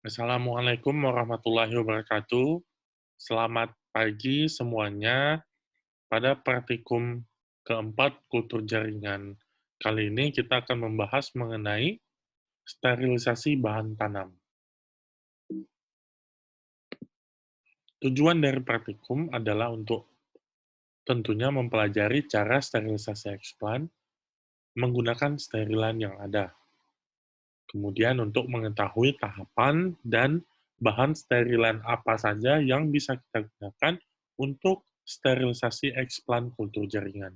Assalamualaikum warahmatullahi wabarakatuh. Selamat pagi semuanya. Pada praktikum keempat kultur jaringan. Kali ini kita akan membahas mengenai sterilisasi bahan tanam. Tujuan dari praktikum adalah untuk tentunya mempelajari cara sterilisasi eksplan menggunakan sterilan yang ada. Kemudian untuk mengetahui tahapan dan bahan sterilan apa saja yang bisa kita gunakan untuk sterilisasi eksplan kultur jaringan.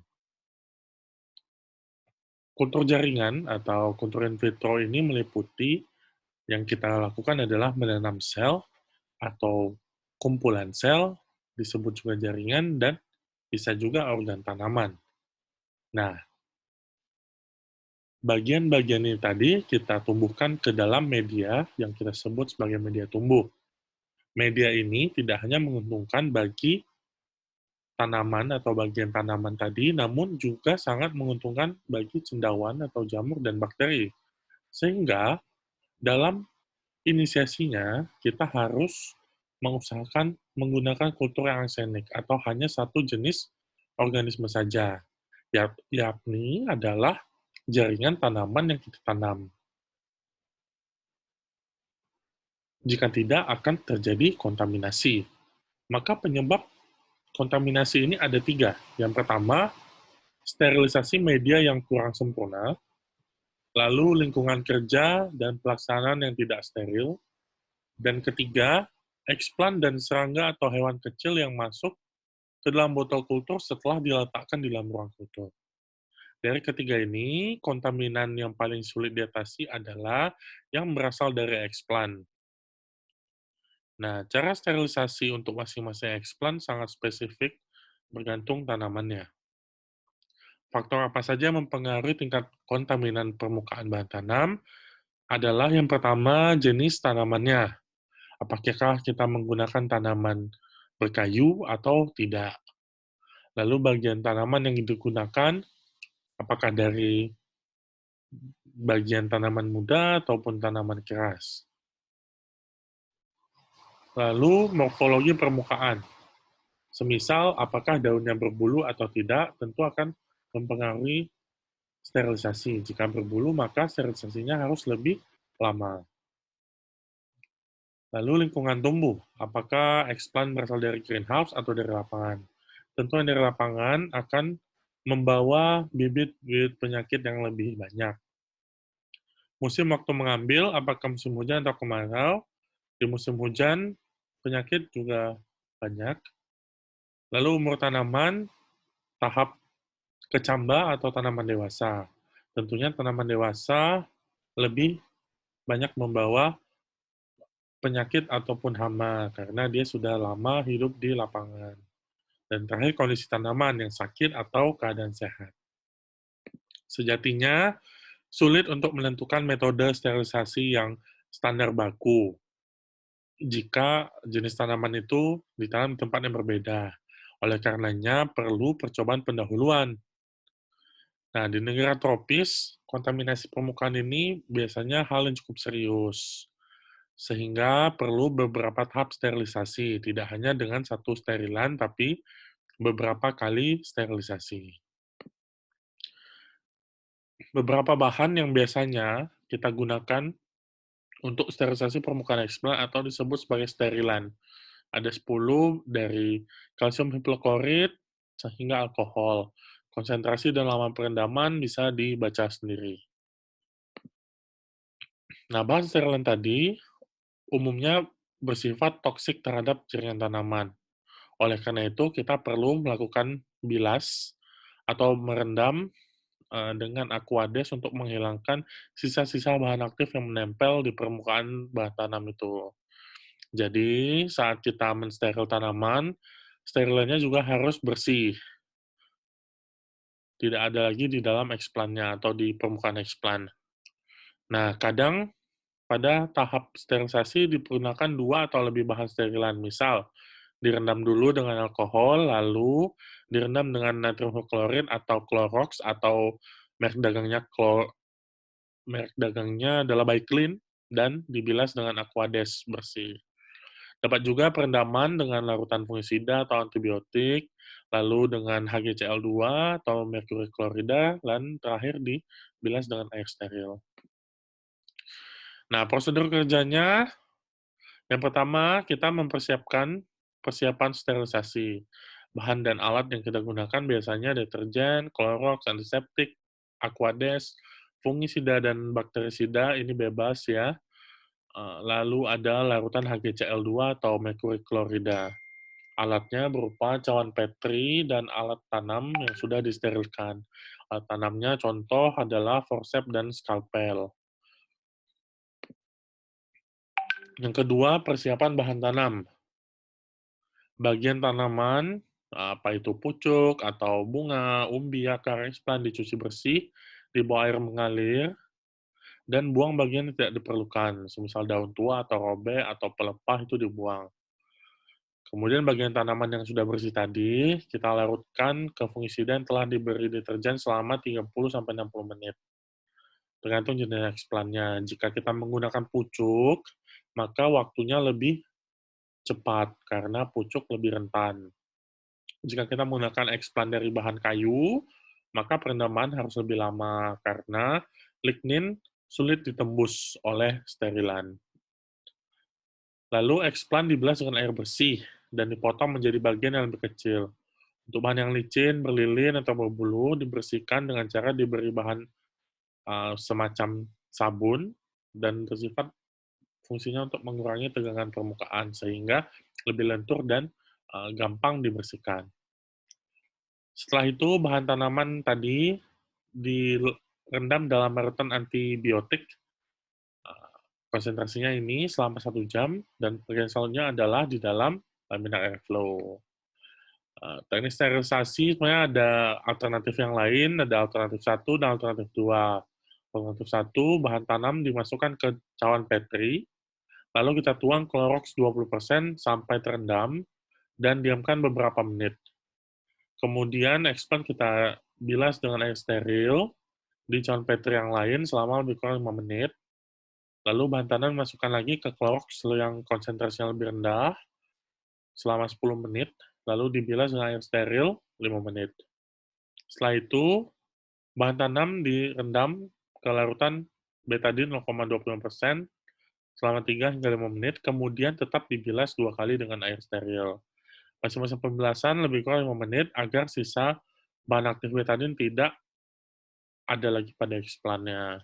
Kultur jaringan atau kultur in vitro ini meliputi yang kita lakukan adalah menanam sel atau kumpulan sel, disebut juga jaringan, dan bisa juga organ tanaman. Nah, bagian-bagian ini tadi kita tumbuhkan ke dalam media yang kita sebut sebagai media tumbuh. Media ini tidak hanya menguntungkan bagi tanaman atau bagian tanaman tadi, namun juga sangat menguntungkan bagi cendawan atau jamur dan bakteri. Sehingga dalam inisiasinya, kita harus mengusahakan menggunakan kultur yang arsenik atau hanya satu jenis organisme saja, yakni adalah jaringan tanaman yang kita tanam. Jika tidak, akan terjadi kontaminasi. Maka penyebab kontaminasi ini ada 3. Yang pertama, sterilisasi media yang kurang sempurna, lalu lingkungan kerja dan pelaksanaan yang tidak steril, dan ketiga, eksplan dan serangga atau hewan kecil yang masuk ke dalam botol kultur setelah diletakkan di dalam ruang kultur. Dari ketiga ini, kontaminan yang paling sulit diatasi adalah yang berasal dari eksplan. Nah, cara sterilisasi untuk masing-masing eksplan sangat spesifik bergantung tanamannya. Faktor apa saja mempengaruhi tingkat kontaminan permukaan bahan tanam adalah yang pertama jenis tanamannya. Apakah kita menggunakan tanaman berkayu atau tidak? Lalu bagian tanaman yang digunakan, apakah dari bagian tanaman muda ataupun tanaman keras? Lalu morfologi permukaan. Semisal, apakah daunnya berbulu atau tidak, tentu akan mempengaruhi sterilisasi. Jika berbulu, maka sterilisasinya harus lebih lama. Lalu lingkungan tumbuh, apakah eksplan berasal dari greenhouse atau dari lapangan? Tentu yang dari lapangan akan membawa bibit-bibit penyakit yang lebih banyak. Musim waktu mengambil, apakah musim hujan atau kemarau? Di musim hujan, penyakit juga banyak. Lalu umur tanaman, tahap kecamba atau tanaman dewasa. Tentunya tanaman dewasa lebih banyak membawa penyakit ataupun hama, karena dia sudah lama hidup di lapangan. Dan terakhir, kondisi tanaman yang sakit atau keadaan sehat. Sejatinya, sulit untuk menentukan metode sterilisasi yang standar baku jika jenis tanaman itu ditanam di tempat yang berbeda. Oleh karenanya, perlu percobaan pendahuluan. Nah, di negara tropis, kontaminasi permukaan ini biasanya hal yang cukup serius, sehingga perlu beberapa tahap sterilisasi, tidak hanya dengan satu sterilan, tapi beberapa kali sterilisasi. Beberapa bahan yang biasanya kita gunakan untuk sterilisasi permukaan eksplan atau disebut sebagai sterilan. Ada 10 dari kalsium hipoklorit hingga alkohol. Konsentrasi dan lama perendaman bisa dibaca sendiri. Nah, bahan sterilan tadi umumnya bersifat toksik terhadap jaringan tanaman. Oleh karena itu, kita perlu melakukan bilas atau merendam dengan Aquades untuk menghilangkan sisa-sisa bahan aktif yang menempel di permukaan bahan tanam itu. Jadi, saat kita mensteril tanaman, sterilannya juga harus bersih. Tidak ada lagi di dalam eksplannya atau di permukaan eksplan. Nah, kadang pada tahap sterilisasi digunakan 2 atau lebih bahan sterilan. Misal, direndam dulu dengan alkohol, lalu direndam dengan natrium hipoklorit atau Clorox atau merek dagangnya merek dagangnya adalah By Clean. dan dibilas dengan Aquades bersih. Dapat juga perendaman dengan larutan fungisida atau antibiotik, lalu dengan HgCl2 atau merkuri klorida, dan terakhir dibilas dengan air steril. Nah, prosedur kerjanya, yang pertama kita mempersiapkan persiapan sterilisasi. Bahan dan alat yang kita gunakan biasanya deterjen, Clorox, antiseptik, Aquades, fungisida dan bakterisida, ini bebas ya. Lalu ada larutan HgCl2 atau merkuri klorida. Alatnya berupa cawan Petri dan alat tanam yang sudah disterilkan. Alat tanamnya contoh adalah forceps dan skalpel. Yang kedua, persiapan bahan tanam. Bagian tanaman, apa itu pucuk atau bunga, umbi, akar, eksplan dicuci bersih, dibawa air mengalir, dan buang bagian yang tidak diperlukan, semisal daun tua atau robek atau pelepah itu dibuang. Kemudian bagian tanaman yang sudah bersih tadi, kita larutkan ke fungisida yang telah diberi deterjen selama 30-60 menit. Tergantung jenis eksplannya. Jika kita menggunakan pucuk, maka waktunya lebih cepat karena pucuk lebih rentan. Jika kita menggunakan eksplan dari bahan kayu, maka perendaman harus lebih lama karena lignin sulit ditembus oleh sterilan. Lalu eksplan dibilas dengan air bersih dan dipotong menjadi bagian yang lebih kecil. Untuk bahan yang licin, berlilin, atau berbulu, dibersihkan dengan cara diberi bahan semacam sabun dan bersifat fungsinya untuk mengurangi tegangan permukaan sehingga lebih lentur dan gampang dibersihkan. Setelah itu, bahan tanaman tadi direndam dalam larutan antibiotik. Konsentrasinya ini selama 1 jam, dan bagian selanjutnya adalah di dalam laminar airflow. Teknik sterilisasi sebenarnya ada alternatif yang lain, ada alternatif 1 dan alternatif 2. Alternatif 1, bahan tanam dimasukkan ke cawan Petri, lalu kita tuang Clorox 20% sampai terendam, dan diamkan beberapa menit. Kemudian eksplan kita bilas dengan air steril di cawan Petri yang lain selama lebih kurang 5 menit. Lalu bahan tanam dimasukkan lagi ke Clorox yang konsentrasinya lebih rendah selama 10 menit, lalu dibilas dengan air steril 5 menit. Setelah itu, bahan tanam direndam ke larutan betadine 0,25% selama 3 hingga 5 menit, kemudian tetap dibilas 2 kali dengan air steril. Masa-masa pembilasan lebih kurang 5 menit agar sisa bahan aktif betadine tidak ada lagi pada eksplannya.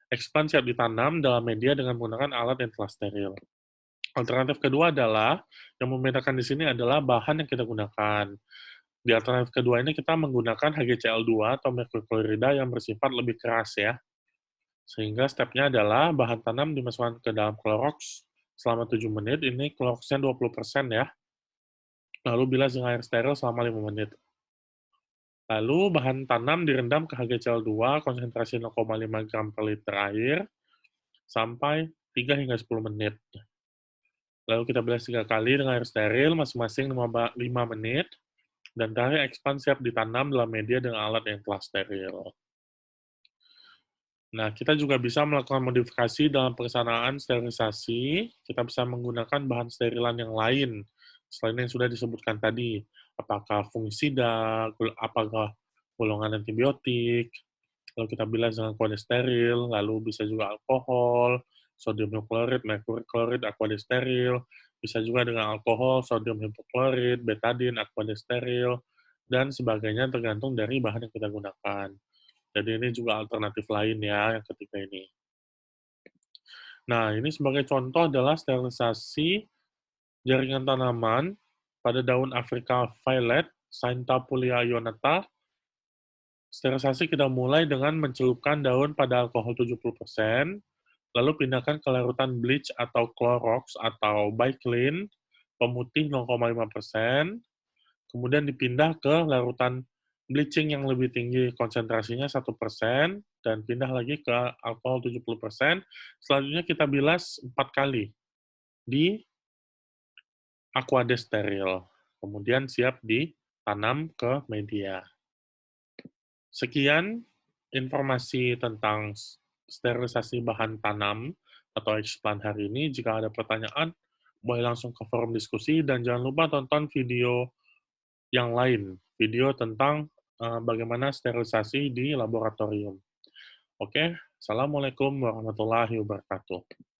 Eksplan siap ditanam dalam media dengan menggunakan alat yang telah steril. Alternatif kedua adalah, yang membedakan di sini adalah bahan yang kita gunakan. Di alternatif kedua ini kita menggunakan HgCl2 atau merkuri klorida yang bersifat lebih keras ya. Sehingga stepnya adalah bahan tanam dimasukkan ke dalam Clorox selama 7 menit, ini Cloroxnya 20% ya. Lalu bilas dengan air steril selama 5 menit. Lalu bahan tanam direndam ke HgCl2 konsentrasi 0,5 gram per liter air sampai 3 hingga 10 menit. Lalu kita bilas 3 kali dengan air steril masing-masing 5 menit, dan terakhir eksplan siap ditanam dalam media dengan alat yang telah steril. Nah, kita juga bisa melakukan modifikasi dalam pelaksanaan sterilisasi. Kita bisa menggunakan bahan sterilan yang lain, selain yang sudah disebutkan tadi. Apakah fungisida, apakah golongan antibiotik, lalu kita bilas dengan kode steril, lalu bisa juga alkohol, sodium hipoklorit, merkuri klorid, aquades steril, bisa juga dengan alkohol, sodium hipoklorit, betadine, aquades steril, dan sebagainya tergantung dari bahan yang kita gunakan. Jadi ini juga alternatif lain ya, yang ketiga ini. Nah, ini sebagai contoh adalah sterilisasi jaringan tanaman pada daun Africa violet, Saintapulia ionata. Sterilisasi kita mulai dengan mencelupkan daun pada alkohol 70%, lalu pindahkan ke larutan bleach atau Clorox atau Biclean, pemutih 0,5%, kemudian dipindah ke larutan bleaching yang lebih tinggi, konsentrasinya 1%, dan pindah lagi ke alkohol 70%. Selanjutnya kita bilas 4 kali di Aquades steril, kemudian siap ditanam ke media. Sekian informasi tentang sterilisasi bahan tanam atau explant hari ini. Jika ada pertanyaan, boleh langsung ke forum diskusi, dan jangan lupa tonton video yang lain, video tentang bagaimana sterilisasi di laboratorium. Oke, Assalamualaikum warahmatullahi wabarakatuh.